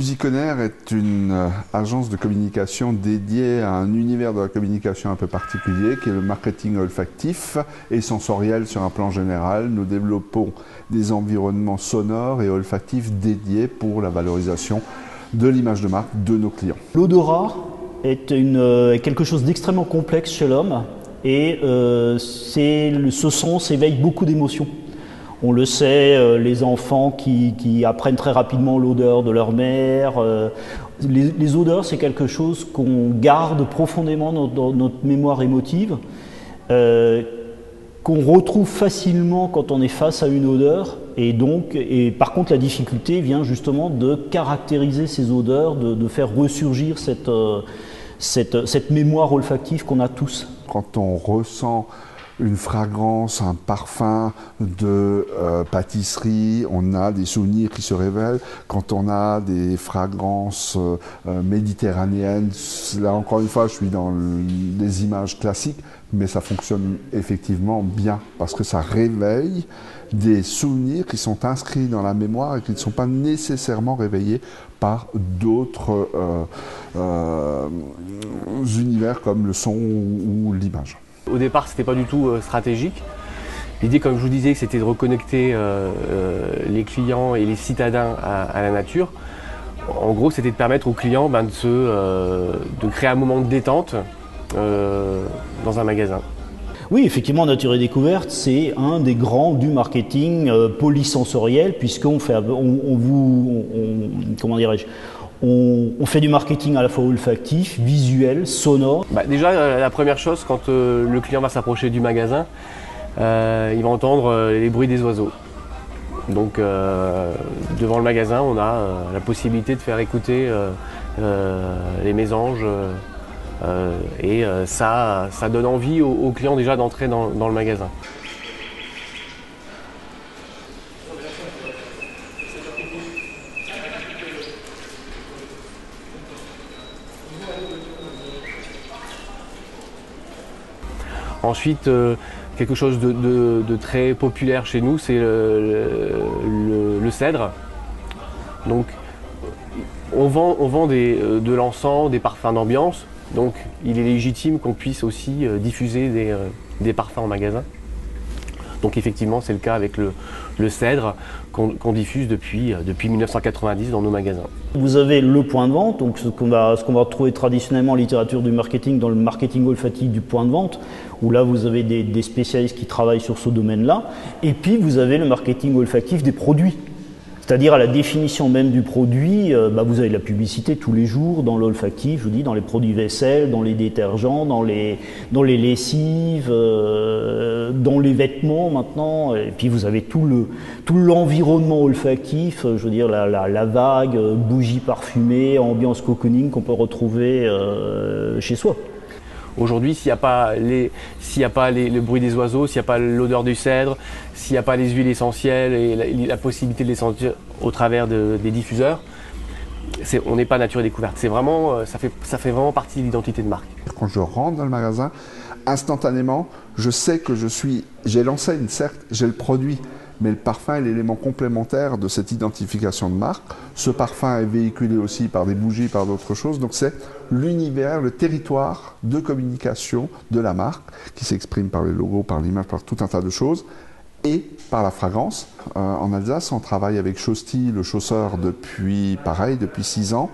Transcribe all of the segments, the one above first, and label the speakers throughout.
Speaker 1: Musiconaire est une agence de communication dédiée à un univers de la communication un peu particulier qui est le marketing olfactif et sensoriel sur un plan général. Nous développons des environnements sonores et olfactifs dédiés pour la valorisation de l'image de marque de nos clients.
Speaker 2: L'odorat est quelque chose d'extrêmement complexe chez l'homme et ce sens éveille beaucoup d'émotions. On le sait, les enfants qui apprennent très rapidement l'odeur de leur mère. Les odeurs, c'est quelque chose qu'on garde profondément dans notre mémoire émotive, qu'on retrouve facilement quand on est face à une odeur. Et par contre, la difficulté vient justement de caractériser ces odeurs, de faire ressurgir cette mémoire olfactive qu'on a tous.
Speaker 1: Quand on ressent une fragrance, un parfum de pâtisserie, on a des souvenirs qui se révèlent. Quand on a des fragrances méditerranéennes, là encore une fois, je suis dans des images classiques, mais ça fonctionne effectivement bien parce que ça réveille des souvenirs qui sont inscrits dans la mémoire et qui ne sont pas nécessairement réveillés par d'autres univers comme le son ou l'image.
Speaker 3: Au départ, c'était pas du tout stratégique. L'idée, comme je vous disais, c'était de reconnecter les clients et les citadins à la nature. En gros, c'était de permettre aux clients de créer un moment de détente dans un magasin.
Speaker 2: Oui, effectivement, Nature et Découverte, c'est un des grands du marketing polysensoriel, puisqu'on fait, comment dirais-je, on fait du marketing à la fois olfactif, visuel, sonore.
Speaker 3: Déjà, la première chose, quand le client va s'approcher du magasin, il va entendre les bruits des oiseaux. Donc, devant le magasin, on a la possibilité de faire écouter les mésanges. Ça donne envie aux clients déjà d'entrer dans le magasin. Ensuite, quelque chose de très populaire chez nous, c'est le cèdre. Donc, on vend de l'encens, des parfums d'ambiance. Donc, il est légitime qu'on puisse aussi diffuser des parfums en magasin. Donc, effectivement, c'est le cas avec le cèdre qu'on diffuse depuis 1990 dans nos magasins.
Speaker 2: Vous avez le point de vente, donc ce qu'on va retrouver traditionnellement en littérature du marketing dans le marketing olfactif du point de vente, où là vous avez des spécialistes qui travaillent sur ce domaine-là. Et puis vous avez le marketing olfactif des produits. C'est-à-dire à la définition même du produit, vous avez de la publicité tous les jours dans l'olfactif, je vous dis, dans les produits vaisselle, dans les détergents, dans les lessives, dans les vêtements maintenant. Et puis vous avez tout l'environnement olfactif, je veux dire la vague, bougie parfumée, ambiance cocooning qu'on peut retrouver chez soi.
Speaker 3: Aujourd'hui, s'il n'y a pas le bruit des oiseaux, s'il n'y a pas l'odeur du cèdre, s'il n'y a pas les huiles essentielles et la possibilité de les sentir au travers des diffuseurs, on n'est pas Nature et Découverte. C'est vraiment, ça fait vraiment partie de l'identité de marque.
Speaker 1: Quand je rentre dans le magasin, instantanément, je sais que j'ai l'enseigne, certes, j'ai le produit, mais le parfum est l'élément complémentaire de cette identification de marque. Ce parfum est véhiculé aussi par des bougies, par d'autres choses. Donc c'est l'univers, le territoire de communication de la marque qui s'exprime par les logos, par l'image, par tout un tas de choses et par la fragrance. En Alsace, on travaille avec Chausti, le chausseur, depuis 6 ans.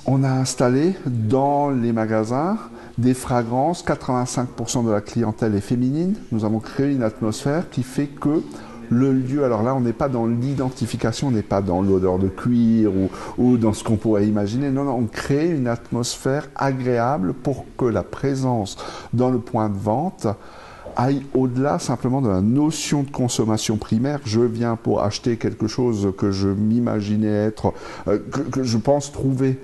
Speaker 1: On a installé dans les magasins des fragrances, 85% de la clientèle est féminine. Nous avons créé une atmosphère qui fait que le lieu, alors là on n'est pas dans l'identification, on n'est pas dans l'odeur de cuir ou dans ce qu'on pourrait imaginer, non, on crée une atmosphère agréable pour que la présence dans le point de vente aille au-delà simplement de la notion de consommation primaire. Je viens pour acheter quelque chose que je m'imaginais être, que je pense trouver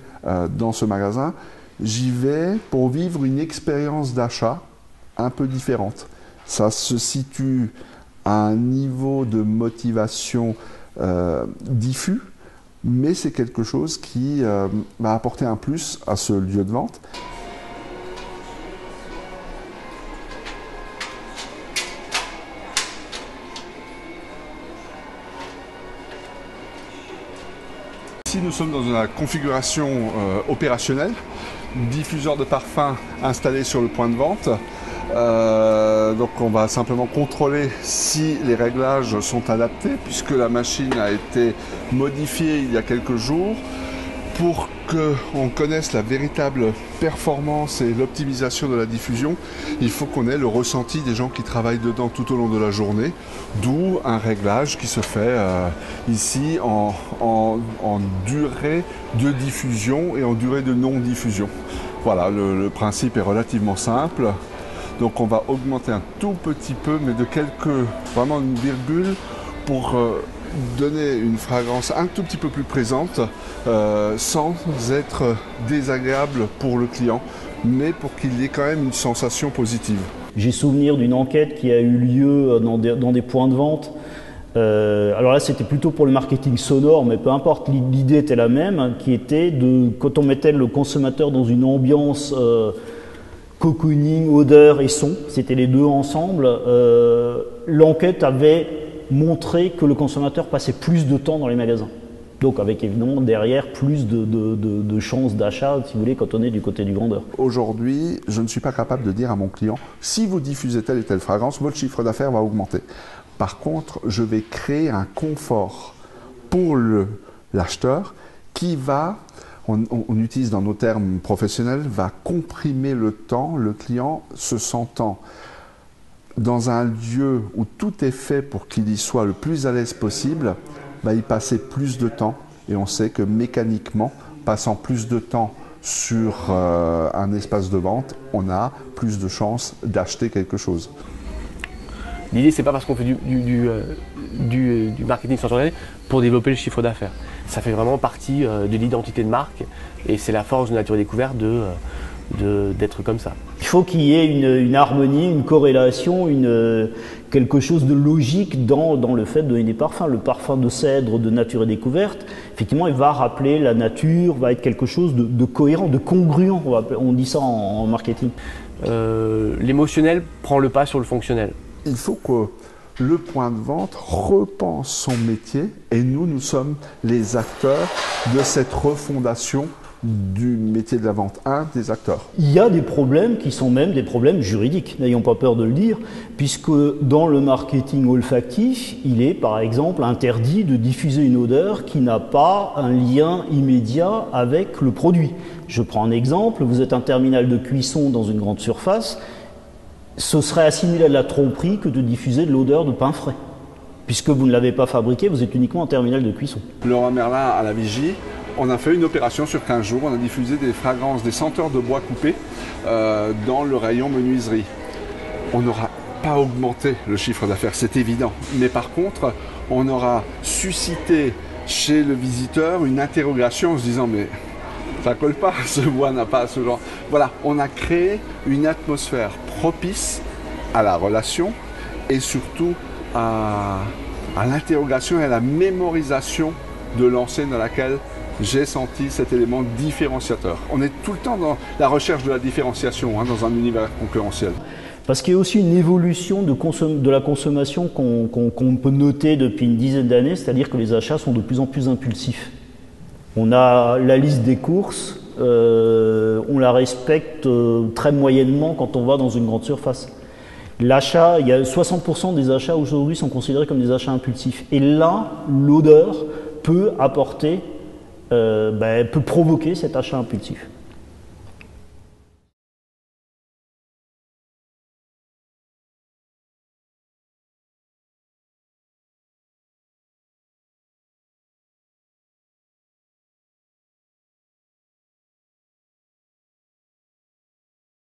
Speaker 1: dans ce magasin. J'y vais pour vivre une expérience d'achat un peu différente. Ça se situe à un niveau de motivation diffus, mais c'est quelque chose qui va apporter un plus à ce lieu de vente. Ici, nous sommes dans la configuration opérationnelle. Diffuseur de parfum installé sur le point de vente. Donc on va simplement contrôler si les réglages sont adaptés puisque la machine a été modifiée il y a quelques jours. Pour qu'on connaisse la véritable performance et l'optimisation de la diffusion, il faut qu'on ait le ressenti des gens qui travaillent dedans tout au long de la journée, d'où un réglage qui se fait ici en durée de diffusion et en durée de non-diffusion. Voilà, le principe est relativement simple. Donc on va augmenter un tout petit peu, mais de vraiment une virgule pour donner une fragrance un tout petit peu plus présente sans être désagréable pour le client, mais pour qu'il y ait quand même une sensation positive.
Speaker 2: J'ai souvenir d'une enquête qui a eu lieu dans des points de vente. Alors là, c'était plutôt pour le marketing sonore, mais peu importe, l'idée était la même, hein, qui était quand on mettait le consommateur dans une ambiance cocooning, odeur et son, c'était les deux ensemble, l'enquête avait montré que le consommateur passait plus de temps dans les magasins. Donc avec évidemment derrière plus de chances d'achat, si vous voulez, quand on est du côté du vendeur.
Speaker 1: Aujourd'hui, je ne suis pas capable de dire à mon client, si vous diffusez telle et telle fragrance, votre chiffre d'affaires va augmenter. Par contre, je vais créer un confort pour l'acheteur qui va, on utilise dans nos termes professionnels, va comprimer le temps, le client se sentant dans un lieu où tout est fait pour qu'il y soit le plus à l'aise possible, va y passer plus de temps et on sait que mécaniquement, passant plus de temps sur un espace de vente, on a plus de chances d'acheter quelque chose.
Speaker 3: L'idée, c'est pas parce qu'on fait du marketing sensoriel pour développer le chiffre d'affaires. Ça fait vraiment partie de l'identité de marque et c'est la force de Nature et Découverte d'être comme ça.
Speaker 2: Il faut qu'il y ait une harmonie, une corrélation, quelque chose de logique dans le fait de donner des parfums. Le parfum de cèdre de Nature et Découverte, effectivement, il va rappeler la nature, va être quelque chose de cohérent, de congruent, on dit ça en marketing.
Speaker 3: L'émotionnel prend le pas sur le fonctionnel.
Speaker 1: Il faut que le point de vente repense son métier et nous sommes les acteurs de cette refondation du métier de la vente, un des acteurs.
Speaker 2: Il y a des problèmes qui sont même des problèmes juridiques, n'ayons pas peur de le dire, puisque dans le marketing olfactif, il est par exemple interdit de diffuser une odeur qui n'a pas un lien immédiat avec le produit. Je prends un exemple, vous êtes un terminal de cuisson dans une grande surface, ce serait assimilé à de la tromperie que de diffuser de l'odeur de pain frais. Puisque vous ne l'avez pas fabriqué, vous êtes uniquement un terminal de cuisson.
Speaker 1: Leroy Merlin à la Vigie, on a fait une opération sur 15 jours, on a diffusé des fragrances, des senteurs de bois coupé dans le rayon menuiserie. On n'aura pas augmenté le chiffre d'affaires, c'est évident. Mais par contre, on aura suscité chez le visiteur une interrogation en se disant mais ça colle pas, ce bois n'a pas ce genre. Voilà, on a créé une atmosphère propice à la relation et surtout à l'interrogation et à la mémorisation de l'enseigne dans laquelle j'ai senti cet élément différenciateur. On est tout le temps dans la recherche de la différenciation dans un univers concurrentiel.
Speaker 2: Parce qu'il y a aussi une évolution de la consommation qu'on peut noter depuis une dizaine d'années, c'est-à-dire que les achats sont de plus en plus impulsifs. On a la liste des courses, on la respecte très moyennement quand on va dans une grande surface. L'achat, il y a 60% des achats aujourd'hui sont considérés comme des achats impulsifs. Et là, l'odeur peut apporter, peut provoquer cet achat impulsif.